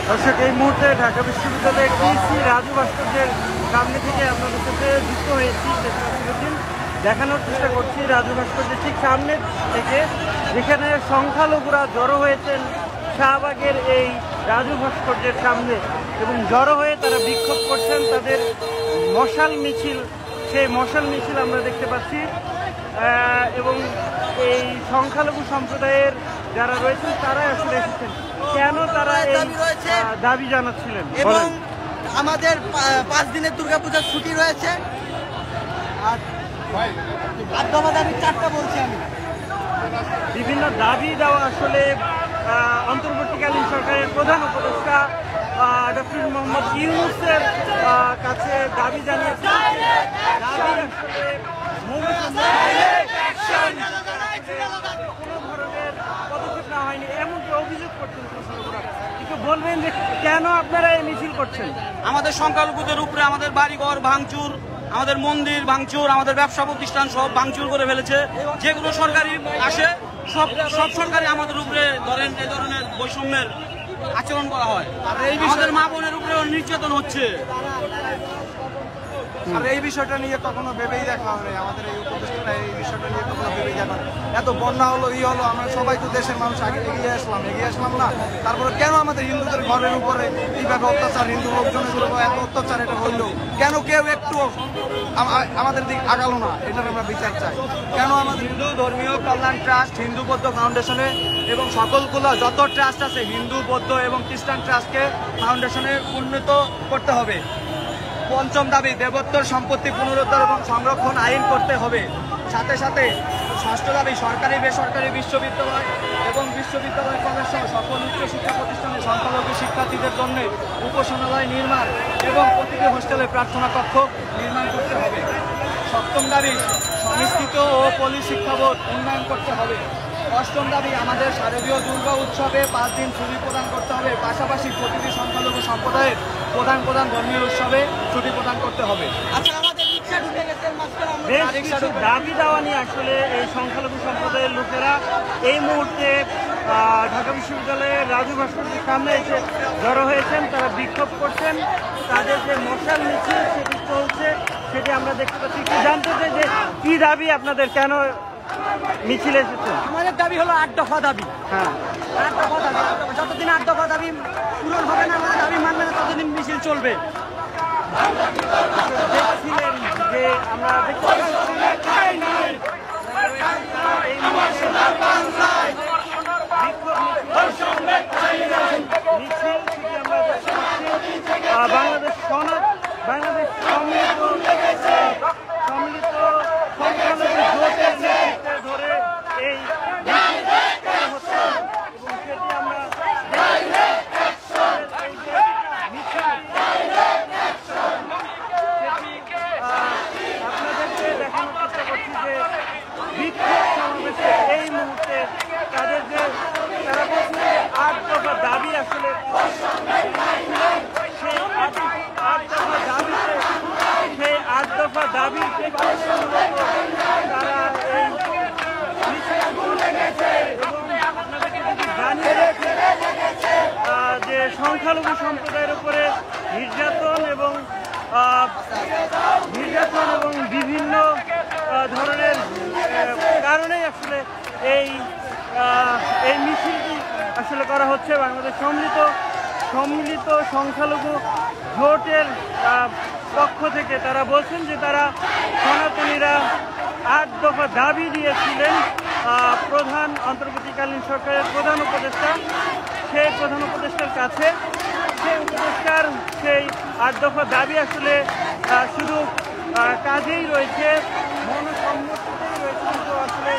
দর্শক, এই মুহূর্তে ঢাকা বিশ্ববিদ্যালয়ের টিসি রাজু ভাস্কর্যের সামনে থেকে আপনাদের সাথে যুক্ত হয়েছি। দেখানোর চেষ্টা করছি রাজু ভাস্কর্যের ঠিক সামনে থেকে, যেখানে সংখ্যালঘুরা জড়ো হয়েছেন শাহবাগের এই রাজু ভাস্কর্যের সামনে এবং জড়ো হয়ে তারা বিক্ষোভ করছেন। তাদের মশাল মিছিল, সেই মশাল মিছিল আমরা দেখতে পাচ্ছি এবং এই সংখ্যালঘু সম্প্রদায়ের যারা রয়েছেন তারাই আসলে এসেছেন। কেন তারা এই দাবি জানাচ্ছিলেন? এবং আমাদের 5 দিনের দুর্গাপূজার ছুটি রয়েছে। আর দাবি 4টা বলছি আমি। বিভিন্ন দাবি দেওয়া আসলে অন্তর্বর্তীকালীন সরকারের প্রধান উপদেষ্টা ডক্টর মোহাম্মদ ইউনূসের কাছে দাবি জানিয়েছে। দাবি আসলে কোনো ধরনের পদক্ষেপ নেওয়া হয়নি এমনকি অভিযোগ করছেন কৃষকরা। কিছু বলবেন যে কেন আপনারা এই মিছিল করছেন? আমাদের সংখ্যালঘুদের উপরে আমাদের বাড়িঘর ভাঙচুর, আমাদের মন্দির ভাঙচুর, আমাদের ব্যবসা প্রতিষ্ঠান সব ভাঙচুর করে ফেলেছে। যেগুলো সরকারি আসে সব সরকারি আমাদের উপরে ধরেন এই ধরনের বৈষম্যের আচরণ করা হয়। আর এই আমাদের মা বোনের উপরে নির্যাতন হচ্ছে। আর এই বিষয়টা নিয়ে কখনো ভেবেই দেখা হবে। আমাদের এই উপদেষ্টারা এই বিষয়টা নিয়ে কখনো ভেবেই দেখা হবে। এত বন্যা হলো, হলো, আমরা সবাই তো দেশের মানুষ আগে এগিয়ে আসলাম না। তারপরে কেন আমাদের হিন্দুদের ঘরের উপরে এইভাবে অত্যাচার, হিন্দু লোকজনের উপরে এত অত্যাচার এটা হইলো? কেন কেউ একটু আমাদের দিক আগালো না? এটার আমরা বিচার চাই। কেন আমাদের হিন্দু ধর্মীয় কল্যাণ ট্রাস্ট, হিন্দু বৌদ্ধ ফাউন্ডেশনে এবং সকলগুলো যত ট্রাস্ট আছে হিন্দু বৌদ্ধ এবং খ্রিস্টান ট্রাস্টকে ফাউন্ডেশনে উন্নীত করতে হবে। 5ম দাবি, দেবোত্তর সম্পত্তি পুনরুদ্ধার এবং সংরক্ষণ আইন করতে হবে। সাথে সাথে 6ষ্ঠ দাবি, সরকারি বেসরকারি বিশ্ববিদ্যালয় এবং বিশ্ববিদ্যালয় কলেজ সহ সকল উচ্চশিক্ষা প্রতিষ্ঠানে সংখ্যালঘু শিক্ষার্থীদের জন্য উপাসনালয় নির্মাণ এবং প্রতিটি হোস্টেলে প্রার্থনা কক্ষ নির্মাণ করতে হবে। 7ম দাবি, সংস্কৃত ও পল্লী শিক্ষাবোধ উন্নয়ন করতে হবে। 8ম দাবি, আমাদের শারদীয় দুর্গা উৎসবে 5 দিন ছুটি প্রদান করতে হবে। পাশাপাশি প্রতিটি সংখ্যালঘু সম্প্রদায়ের প্রধান ধর্মীয় উৎসবে ছুটি প্রদান করতে হবে। দাবি দেওয়া নিয়ে আসলে এই সংখ্যালঘু সম্প্রদায়ের লোকেরা এই মুহূর্তে ঢাকা বিশ্ববিদ্যালয়ের রাজু ভাস্কর্যের সামনে এসে জড়ো হয়েছেন। তারা বিক্ষোভ করছেন। তাদের যে মশাল মিছিল সেটি চলছে, সেটি আমরা দেখতে পাচ্ছি। কি জানতে চাই যে কি দাবি আপনাদের, কেন মিছিলে এসেছেন? আমাদের দাবি হলো 8 দফা দাবি। হ্যাঁ, 8 দফা দাবি। যতদিন 8 দফা দাবি পূরণ হবে না, আমাদের দাবি মানবে না, ততদিন মিছিল চলবে। দেখছিলেন যে আমরা দেখতে বাংলাদেশ বাংলাদেশ সম্মিলিত সংখ্যালঘু জোটের নেতৃত্বে ধরে এই হচ্ছে এবং সেটি আমরা আপনাদেরকে দেখানোর চেষ্টা করছি যে বিক্ষোভ সমাবেশে এই মুহূর্তে তাদের যে তারা বলছে 8 দফা দাবি আসলে সেই 8 দফা দাবিতে সেই 8 দফা দাবি তারা এই এবং আপনাদেরকে যদি জানিয়ে যে সংখ্যালঘু সম্প্রদায়ের উপরে নির্যাতন এবং বিভিন্ন ধরনের কারণেই আসলে এই মিছিলটি আসলে করা হচ্ছে। বাংলাদেশ সম্মিলিত সংখ্যালঘু জোটের পক্ষ থেকে তারা বলছেন যে তারা সনাতনীরা 8 দফা দাবি দিয়েছিলেন প্রধান অন্তর্বর্তীকালীন সরকারের প্রধান উপদেষ্টা, সেই প্রধান উপদেষ্টার কাছে। সেই উপদেষ্টার সেই 8 দফা দাবি আসলে শুধু কাজেই রয়েছে, মনসম্মতিতেই রয়েছে, কিন্তু আসলে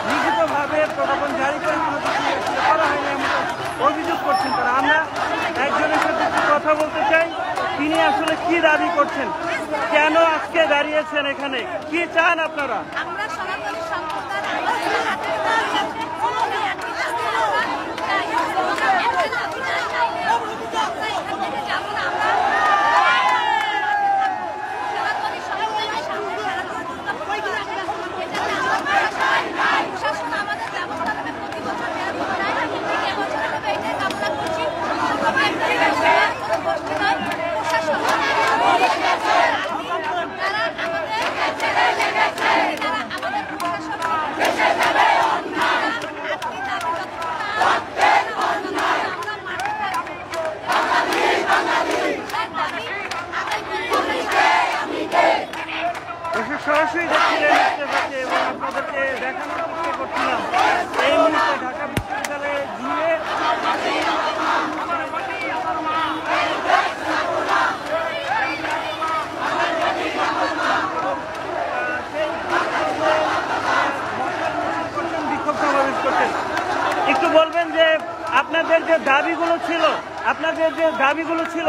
লিখিতভাবে প্রজ্ঞাপন জারি করে কোনো কিছু করা হয়নি এমন অভিযোগ করছেন তারা। আমরা একজনের সাথে কথা বলতে চাই, তিনি আসলে কি দাবি করছেন, কেন আজকে দাঁড়িয়েছেন এখানে, কি চান আপনারা? সরাসরি দেখছিলেন ইত্তেফাকে এবং আপনাদেরকে দেখানোর চেষ্টা করছিলাম এই মুহূর্তে ঢাকা বিশ্ববিদ্যালয়ে জুড়ে বিক্ষোভ সমাবেশ করছেন। একটু বলবেন যে আপনাদের যে দাবিগুলো ছিল সে আপনাদের যে দাবিগুলো ছিল